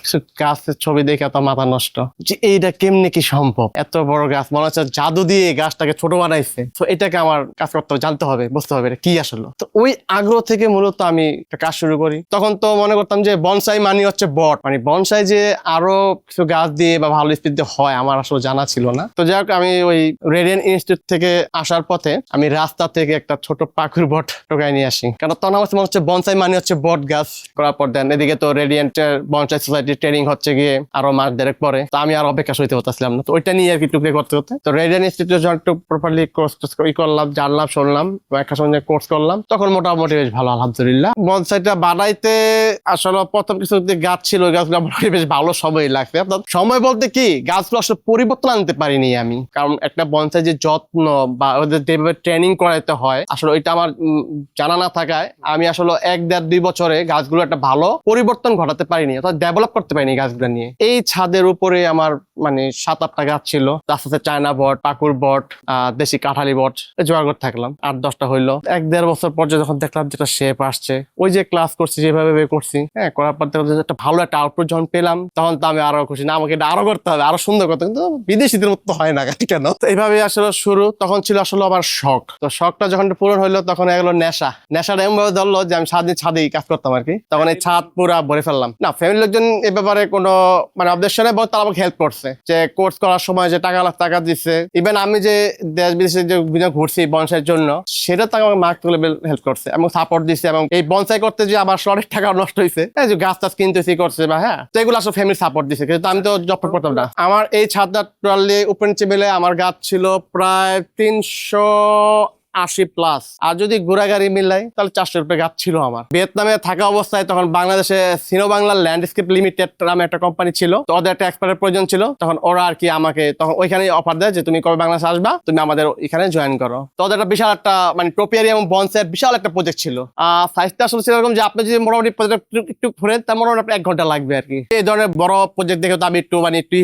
কিছু গাছের ছবি দেখে তো মাথা নষ্ট, যে এইটা কেমনে কি সম্ভব, এত বড় গাছ মনে হচ্ছে জাদু দিয়ে গাছটাকে ছোট বানাইছে। তো এটাকে আমার কাজ করতে হবে, জানতে হবে, বুঝতে হবে এটা কি আসলে। তো ওই আগ্রহ থেকে মূলত আমি একটা কাজ শুরু করি। তখন তো মনে করতাম যে বনসাই মানে হচ্ছে বট, মানে বনসাই যে আরো কিছু গাছ দিয়ে বা ভালো স্পিড দিয়ে হয় আমার আসলে জানা ছিল না। তো যাই হোক, আমি ওই রেডিয়েন্ট ইনস্টিটিউট থেকে আসার পথে আমি রাস্তা থেকে একটা ছোট পাখুর বট টোকাই নিয়ে আসি, কারণ তখন আমার মনে হচ্ছে বনসাই মানে হচ্ছে বট গাছ। করার পর দেন এদিকে তো রেডিয়েন্টের বনসাই সোসাইটি ট্রেনিং হচ্ছে গিয়ে আরো মাস দেড়েক পরে, তো আমি আর অপেক্ষা সইতে হতেছিলাম না। তো ওইটা নিয়ে আর কি টুকরে করতে হতে, তো রেডিয়েন্ট ইনস্টিটিউট যখন একটু প্রপারলি কোর্স করলাম, জানলাম, শুনলাম, একটা সঙ্গে কোর্স করলাম, তখন মোটামুটি বেশ ভালো, আলহামদুলিল্লাহ। বনসাইটা বানাইতে আসলে প্রথম কিছু গাছ ছিল, ওই গাছগুলো মোটামুটি বেশ ভালো সময় লাগছে। সময় বলতে কি, গাছগুলো আসলে পরিবর্তন আনতে পারিনি আমি, কারণ একটা বনসাই যে যত্ন বা ওদের যেভাবে ট্রেনিং করাইতে হয় আসলে ওইটা আমার জানা না থাকায় আমি আসলে 1-1.5-2 বছরে গাছগুলো একটা ভালো পরিবর্তন ঘটাতে পারিনি, অর্থাৎ ডেভেলপ করতে পারিনি গাছগুলো নিয়ে। এই ছাদের উপরে আমার মানে 7-8টা গাছ ছিল, তার সাথে চায়না বট, পাকুর বট, দেশি কাঁঠালি বট জোগাড় করতে থাকলাম। 8-10টা হইলো। 1-1.5 বছর পর যখন দেখলাম যেটা শেপ আসছে, ওই যে ক্লাস করছি যেভাবে করছি, হ্যাঁ, করার পর একটা ভালো একটা আউটপুট যখন পেলাম, তখন তো আমি আরো খুশি, না আমাকে এটা আরো করতে হবে, আরো সুন্দর করতে হবে। কিন্তু বিদেশিদের মতো হয় না কেন? তো এইভাবে আসলে শুরু। তখন ছিল আসলে আমার শখ। তো শখটা যখন পূরণ হইলো তখন এগুলো নেশাটা এমন ভাবে ধরলো যে আমি সারাদিন ছাদেই কাজ করতাম আর কি। তখন এই ছাদ পুরা ভরে ফেললাম। না, ফ্যামিলির লোকজন এ ব্যাপারে কোনো মানে অবজেকশনে বল, তারা আমাকে হেল্প করছে, যে কোর্স করার সময় যে টাকা দিচ্ছে। ইভেন আমি যে দেশ বিদেশে যে ঘুরছি বনসাইয়ের জন্য, সেটা তাকে আমাকে মার্ক তুলে হেল্প করছে এবং সাপোর্ট দিচ্ছে। এবং এই বনসাই করতে যে আবার অনেক টাকা নষ্ট হয়েছে, যে গাছ টাছ কিনতেছি করছে বা হ্যাঁ, তো এগুলো আসলে ফ্যামিলি সাপোর্ট দিচ্ছে, কিন্তু আমি তো জব করতাম না। আমার এই ছাদটা টোটালি উপর নিচে মিলে আমার গাছ ছিল প্রায় 380+, আর যদি ঘোড়াগাড়ি মিলাই তাহলে 400 রুপয়ে গাছ ছিল আমার। ভিয়েতনামে থাকা অবস্থায় তখন বাংলাদেশে সিনো বাংলা ল্যান্ডস্কেপ লিমিটেড নামে একটা কোম্পানি ছিল, তো ওদের একটা এক্সপার্টের প্রয়োজন ছিল। তখন ওরা আর কি আমাকে তখন ওইখানে অফার দেয় যে তুমি কবে বাংলাদেশে আসবা, তুমি আমাদের এখানে জয়েন করো। তো ওদের একটা বিশাল একটা মানে টোপিয়ারি এবং বনসাইয়ের বিশাল একটা প্রজেক্ট ছিল। সাইজটা আসলে সেরকম যে আপনি যদি মোটামুটি প্রজেক্ট একটু ঘুরেন, তার মোটামুটি আপনার 1 ঘন্টা লাগবে আর কি। এই ধরনের বড় প্রজেক্ট দেখে তো আমি একটু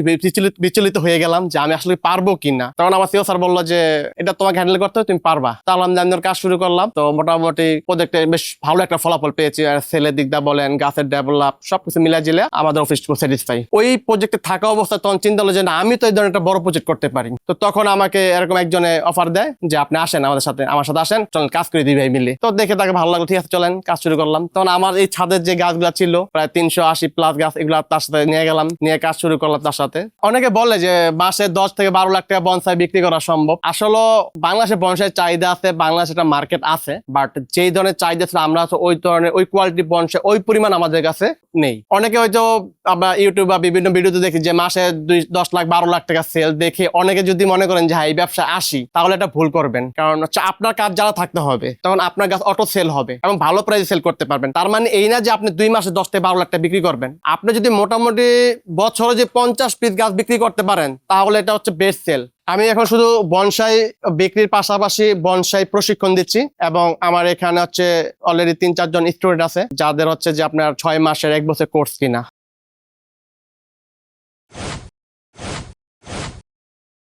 বিচলিত হয়ে গেলাম যে আমি আসলে পারবো কিনা। তখন আমার সিও স্যার বললো যে এটা তোমাকে হ্যান্ডেল করতে হবে, তুমি পারবা। তাহলে আমি কাজ শুরু করলাম। তো মোটামুটি প্রজেক্টে বেশ ভালো একটা ফলাফল পেয়েছি, আর সেলের দিকটা বলেন, গাছের ডেভেলপ, সবকিছু মিলাই জিলে আমাদের অফিস স্যাটিসফাই। ওই প্রজেক্টে থাকা অবস্থায় তখন চিন্তা হলো যে না, আমি তো এই ধরনের একটা বড় প্রজেক্ট করতে পারি। তো তখন আমাকে এরকম একজনে অফার দেয় যে আপনি আসেন আমার সাথে আসেন, চলেন কাজ করে দিই ভাই মিলে। তো দেখে তাকে ভালো লাগলো, ঠিক আছে চলেন কাজ শুরু করলাম। তখন আমার এই ছাদের যে গাছগুলো ছিল প্রায় 380+ গাছ, এগুলো তার সাথে নিয়ে গেলাম, নিয়ে কাজ শুরু করলাম তার সাথে। অনেকে বলে যে মাসে 10-12 লাখ টাকা বনসাই বিক্রি করা সম্ভব। আসলে বাংলাদেশে বনসাইয়ের চাহিদা আছে, বাংলাদেশে একটা মার্কেট আছে, বাট যেই ধরনের চাহিদা ছিল আমরা ওই ধরনের ওই কোয়ালিটি বনসাই ওই পরিমাণ আমাদের কাছে নেই। অনেকে হয়তো আমরা ইউটিউব বা বিভিন্ন ভিডিওতে দেখি যে মাসে 10 লাখ 12 লাখ টাকা সেল দেখে অনেকে যদি মনে করেন যে হ্যাঁ এই ব্যবসা আসি, তাহলে এটা ভুল করবেন। কারণ হচ্ছে আপনার কাজ যারা থাকতে হবে, তখন আপনার গাছ অটো সেল হবে এবং ভালো প্রাইসে সেল করতে পারবেন। তার মানে এই না যে আপনি 2 মাসে 10-12 লাখ টাকা বিক্রি করবেন। আপনি যদি মোটামুটি বছরে যে 50 পিস গাছ বিক্রি করতে পারেন, তাহলে এটা হচ্ছে বেস্ট সেল। আমি এখন শুধু বনসাই বিক্রির পাশাপাশি বনসাই প্রশিক্ষণ দিচ্ছি, এবং আমার এখানে হচ্ছে অলরেডি 3-4 জন স্টুডেন্ট আছে যাদের হচ্ছে যে আপনার 6 মাসের 1 বছর কোর্স কিনা।